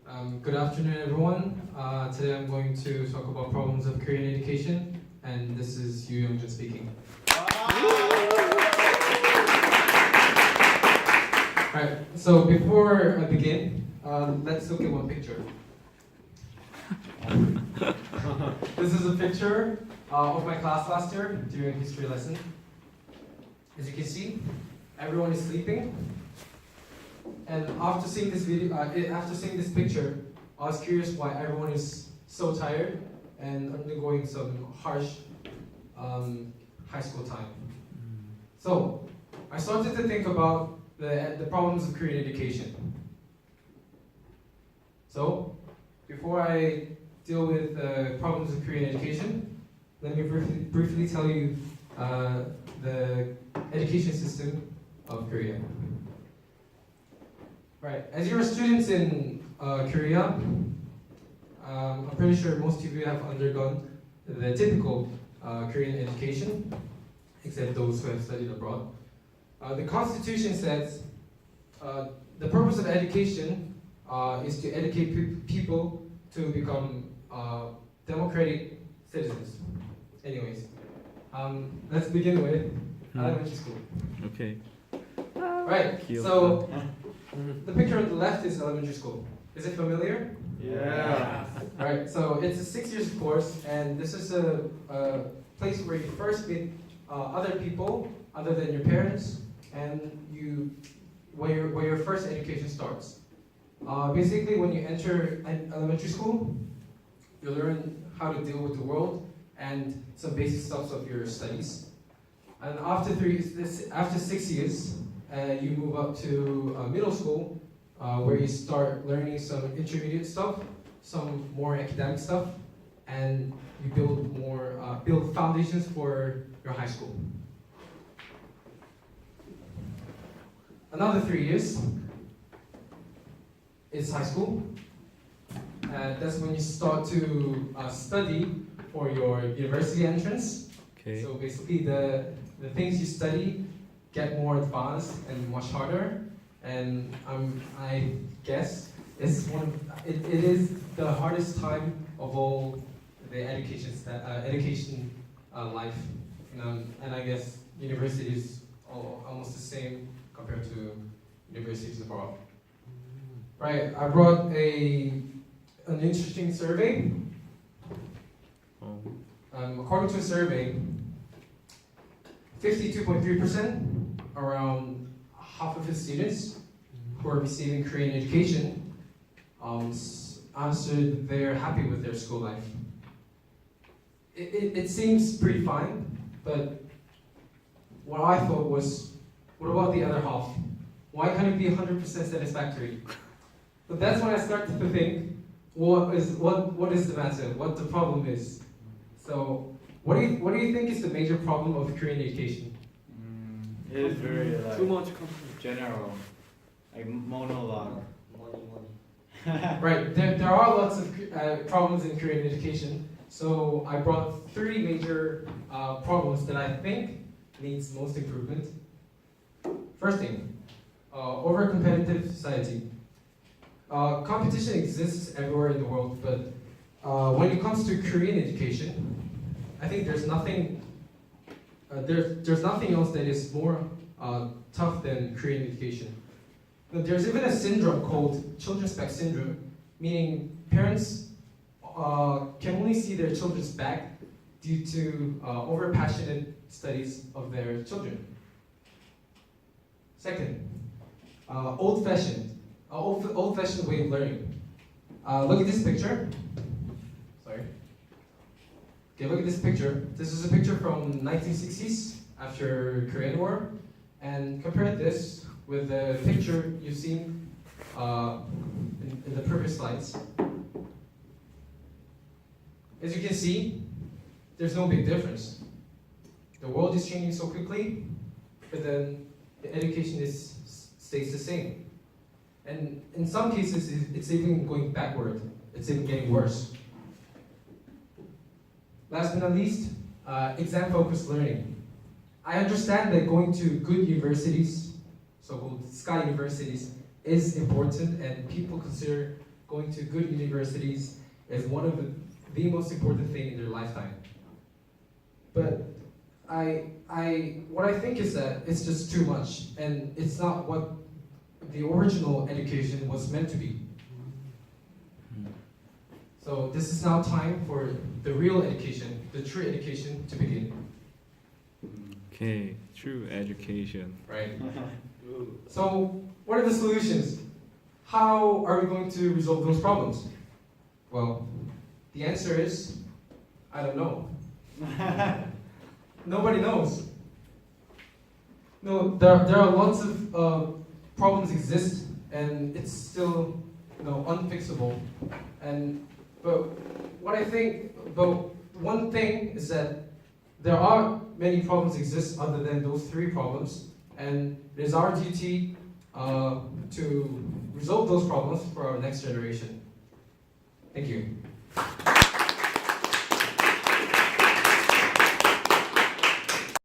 Good afternoon, everyone. Today I'm going to talk about problems of Korean education, and this is Yu Youngjun speaking. Right. So before I begin, let's look at one picture. This is a picture of my class last year during history lesson. As you can see, everyone is sleeping. And after seeing this picture, I was curious why everyone is so tired and undergoing some harsh high school time. So I started to think about the problems of Korean education. So before I deal with the problems of Korean education, let me briefly tell you the education system of Korea. Right, as you're students in Korea, I'm pretty sure most of you have undergone the typical Korean education, except those who have studied abroad. The Constitution says the purpose of education is to educate people to become democratic citizens. Anyways, let's begin with elementary school. Okay. Right, so the picture on the left is elementary school. Is it familiar? Yeah. Right, so it's a 6 years course, and this is a place where you first meet other people other than your parents, and where your first education starts. Basically, when you enter an elementary school, you learn how to deal with the world and some basic stuff of your studies. And after 6 years, you move up to middle school, where you start learning some intermediate stuff, some more academic stuff, and you build foundations for your high school. Another 3 years is high school. That's when you start to study for your university entrance. Okay. So basically, the things you study get more advanced and much harder, and I guess it is the hardest time of all the education life, and I guess university is almost the same compared to universities abroad. Right, I brought an interesting survey. According to a survey, 52.3%, around half of the students who are receiving Korean education, answered they're happy with their school life. It seems pretty fine, but what I thought was, what about the other half? Why can't it be 100% satisfactory? But that's when I started to think, what is the matter? What the problem is? So, what do you think is the major problem of Korean education? It is very Too much company. general, like monologue. Money. Right, there are lots of problems in Korean education. So I brought 3 major problems that I think needs most improvement. First thing, over-competitive society. Competition exists everywhere in the world, but when it comes to Korean education, I think there's nothing else that is more tough than Korean education. But there's even a syndrome called children's back syndrome, meaning parents can only see their children's back due to over-passionate studies of their children. Second, old-fashioned way of learning. Look at this picture. Sorry. Okay, look at this picture. This is a picture from 1960s after Korean War, and compare this with the picture you've seen in the previous slides. As you can see, there's no big difference. The world is changing so quickly, but then the education stays the same. And in some cases, it's even going backward. It's even getting worse. Last but not least, exam-focused learning. I understand that going to good universities, so-called SKY universities, is important, and people consider going to good universities is one of the most important thing in their lifetime. But what I think is that it's just too much, and it's not what the original education was meant to be. So this is now time for the real education, the true education to begin, Okay, true education. right? So what are the solutions? How are we going to resolve those problems? Well, the answer is, I don't know. Nobody knows. No, there are lots of problems exist, and it's still, unfixable. But one thing is that there are many problems exist other than those three problems, and it is our duty to resolve those problems for our next generation. Thank you.